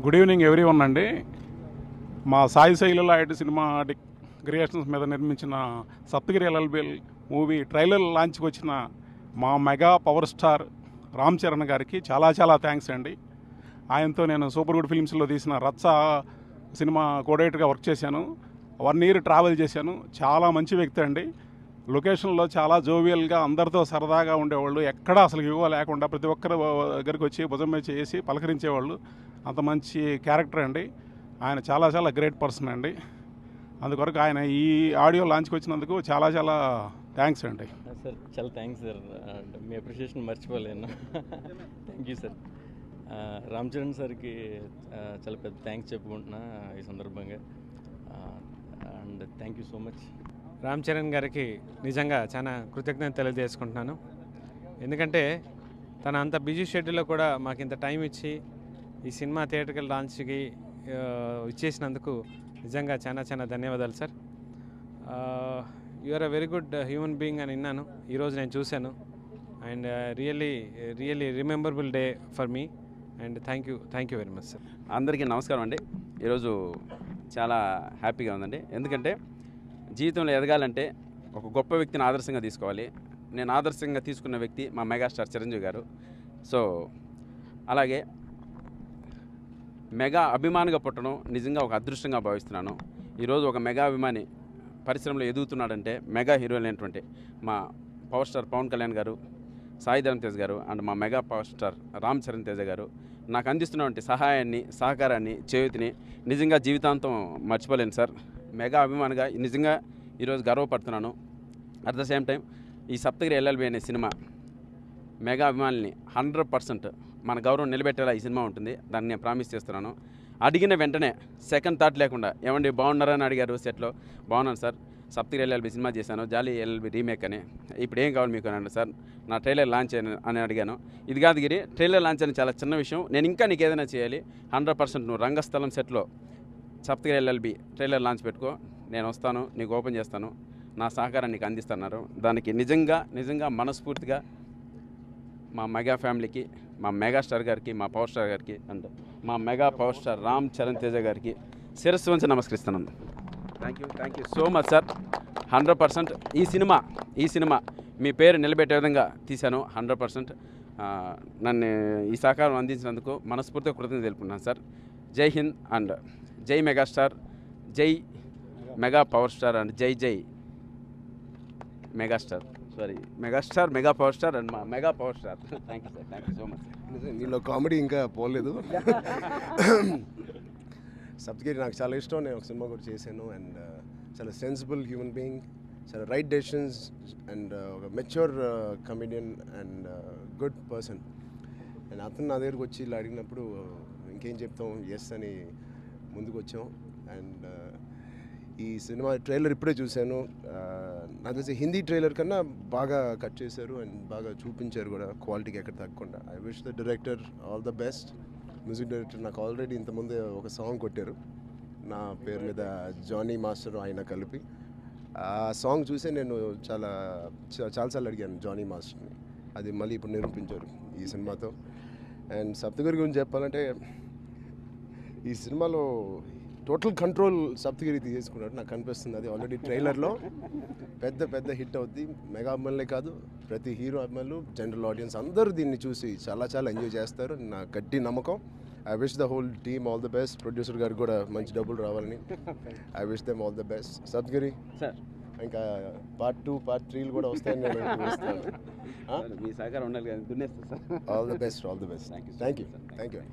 Good evening everyone అండి. మా Sai శైలుల IT cinema creations మీద నిర్మించిన సప్తగిరి ఎల్ఎల్బిఎల్ మూవీ ట్రైలర్ లాంచ్కి వచ్చిన మా mega power star Ram Charan గారికి చాలా చాలా థ్యాంక్స్ అండి. ఆయనతో నేను సూపర్ గుడ్ ఫిల్మ్స్లో తీసిన రచ్చ సినిమా కోఆర్డినేటర్గా వర్క్ చేశాను. 1 year ట్రావెల్ చేశాను. చాలా మంచి వ్యక్తి అండి. లొకేషన్లో చాలా జోవియల్గా అందరితో సరదాగా ఉండేవాళ్ళు. ఎక్కడా అసలు ఇవ్వ లేకుండా ప్రతి ఒక్కరి దగ్గరికి వచ్చి భుజం మీద చేసి పలకరించేవాళ్ళు. అంత మంచి క్యారెక్టర్ అండి. ఆయన చాలా చాలా గ్రేట్ పర్సన్ అండి. అందుకొరకు ఆయన ఈ ఆడియో లాంచ్కి వచ్చినందుకు చాలా చాలా థ్యాంక్స్ అండి. సార్ చాలా థ్యాంక్స్ సార్, మీ అప్రిషియేషన్ మర్చిపోలేను. Thank you sir. Ram Charan సార్కి చాలా పెద్ద థ్యాంక్స్ చెప్పుకుంటున్నా ఈ సందర్భంగా. And thank you so much. Ram Charan గారికి నిజంగా చాలా కృతజ్ఞత తెలియజేసుకుంటున్నాను. ఎందుకంటే తన అంత బిజీ షెడ్యూల్లో కూడా మాకు ఇంత టైం ఇచ్చి ఈ సినిమా థియేటర్కల్ లాంచ్కి ఇచ్చేసినందుకు నిజంగా చాలా చాలా ధన్యవాదాలు sir. You are a very good human being అని విన్నాను, ఈరోజు నేను చూశాను. And really rememberable day for me. And thank you very much sir. అందరికీ నమస్కారం అండి. ఈరోజు చాలా హ్యాపీగా ఉందండి. ఎందుకంటే జీవితంలో ఎదగాలంటే ఒక గొప్ప వ్యక్తిని ఆదర్శంగా తీసుకోవాలి. నేను ఆదర్శంగా తీసుకున్న వ్యక్తి మా మెగాస్టార్ చిరంజీవి గారు. సో అలాగే మెగా అభిమానిగా పుట్టడం నిజంగా ఒక అదృష్టంగా భావిస్తున్నాను. ఈరోజు ఒక మెగా అభిమాని పరిశ్రమలో ఎదుగుతున్నాడంటే మెగా హీరోలు అయినటువంటి మా పవర్ స్టార్ పవన్ కళ్యాణ్ గారు, సాయి ధరమ్ తేజ్ గారు అండ్ మా mega power star Ram Charan Teja గారు నాకు అందిస్తున్నటువంటి సహాయాన్ని, సహకారాన్ని, చేయూతిని నిజంగా జీవితాంతం మర్చిపోలేను సార్. మెగా అభిమానిగా నిజంగా ఈరోజు గర్వపడుతున్నాను. అట్ ద సేమ్ టైం ఈ సప్తగిరి ఎల్ఎల్బి అనే సినిమా మెగా అభిమానుల్ని 100% మన గౌరవం నిలబెట్టేలా ఈ సినిమా ఉంటుంది. దాన్ని నేను ప్రామిస్ చేస్తున్నాను. అడిగిన వెంటనే సెకండ్ థాట్ లేకుండా ఏమండి బాగున్నారని అడిగారు సెట్లో. బాగున్నాను సార్, సప్తగిరి ఎల్ఎల్బి సినిమా చేశాను, జాలీ ఎల్ఎల్బి రీమేక్ అని. ఇప్పుడు ఏం కావాలి మీకు అని సార్, నా ట్రైలర్ లాంచ్ అని అడిగాను. ఇది కాదు గిరి, ట్రైలర్ లాంచ్ అని చాలా చిన్న విషయం, నేను ఇంకా నీకు ఏదైనా చేయాలి, 100% నువ్వు రంగస్థలం సెట్లో సప్తగిరి ఎల్ఎల్బి ట్రైలర్ లాంచ్ పెట్టుకో, నేను వస్తాను, నీకు ఓపెన్ చేస్తాను, నా సహకారాన్ని నీకు అందిస్తున్నారు. దానికి నిజంగా మనస్ఫూర్తిగా మా మెగా ఫ్యామిలీకి, మా మెగాస్టార్ గారికి, మా పవర్ స్టార్ గారికి అండ్ మా mega power star Ram Charan Teja గారికి శిరస్సు వంచి నమస్కరిస్తున్నాను. Thank you so much sir. 100% ఈ సినిమా మీ పేరు నిలబెట్టే విధంగా తీశాను. 100% నన్ను ఈ సహకారం అందించినందుకు మనస్ఫూర్తిగా కృతజ్ఞతలు తెలుపుకుంటున్నాను సార్. జై హింద్ అండ్ జై మెగాస్టార్, జై మెగా పవర్ స్టార్ అండ్ జై megastar. Megastar, mega power star and మా mega power star. Thank you sir, thank you so much. నీలో కామెడీ ఇంకా పోలేదు. సప్తగిరి నాకు చాలా ఇష్టం. నేను ఒక సినిమా కూడా చేశాను. అండ్ చాలా సెన్సిబుల్ హ్యూమన్ బీయింగ్, చాలా రైట్ డెసిషన్స్ అండ్ ఒక mature comedian and good person. And అతను నా దగ్గరకు వచ్చి ఇలా అడిగినప్పుడు ఇంకేం చెప్తాం, ఎస్ అని ముందుకు వచ్చాం. అండ్ ఈ సినిమా ట్రైలర్ ఇప్పుడే చూశాను. నాకు తెలిసి హిందీ ట్రైలర్ కన్నా బాగా కట్ చేశారు అండ్ బాగా చూపించారు కూడా, క్వాలిటీకి ఎక్కడ తగ్గకుండా. I wish the director all the best. Music director నాకు ఆల్రెడీ ఇంతకుముందే ఒక సాంగ్ కొట్టారు నా పేరు మీద, జానీ మాస్టర్ ఆయన కలిపి. ఆ సాంగ్ చూసే నేను చాలాసార్లు అడిగాను జానీ మాస్టర్ని. అది మళ్ళీ ఇప్పుడు నిరూపించారు ఈ సినిమాతో. అండ్ సప్తగిరి గురించి చెప్పాలంటే ఈ సినిమాలో టోటల్ కంట్రోల్ సప్తగిరి తీసుకున్నట్టు నాకు కనిపిస్తుంది. అది ఆల్రెడీ ట్రైలర్లో పెద్ద హిట్ అవుద్ది. మెగా అభిమానులే కాదు, ప్రతి హీరో అభిమానులు, జనరల్ ఆడియన్స్ అందరూ దీన్ని చూసి చాలా ఎంజాయ్ చేస్తారు నా గట్టి నమ్మకం. I wish the whole team all the best. Producer గారికి కూడా మంచి డబ్బులు రావాలని I wish them all the best. Saptagiri sir ఇంకా Part 2, Part 3 కూడా వస్తాయని నేను మీ సహకారం ఉండాలి కదా, దున్నేస్తా sir. All the best. Thank you.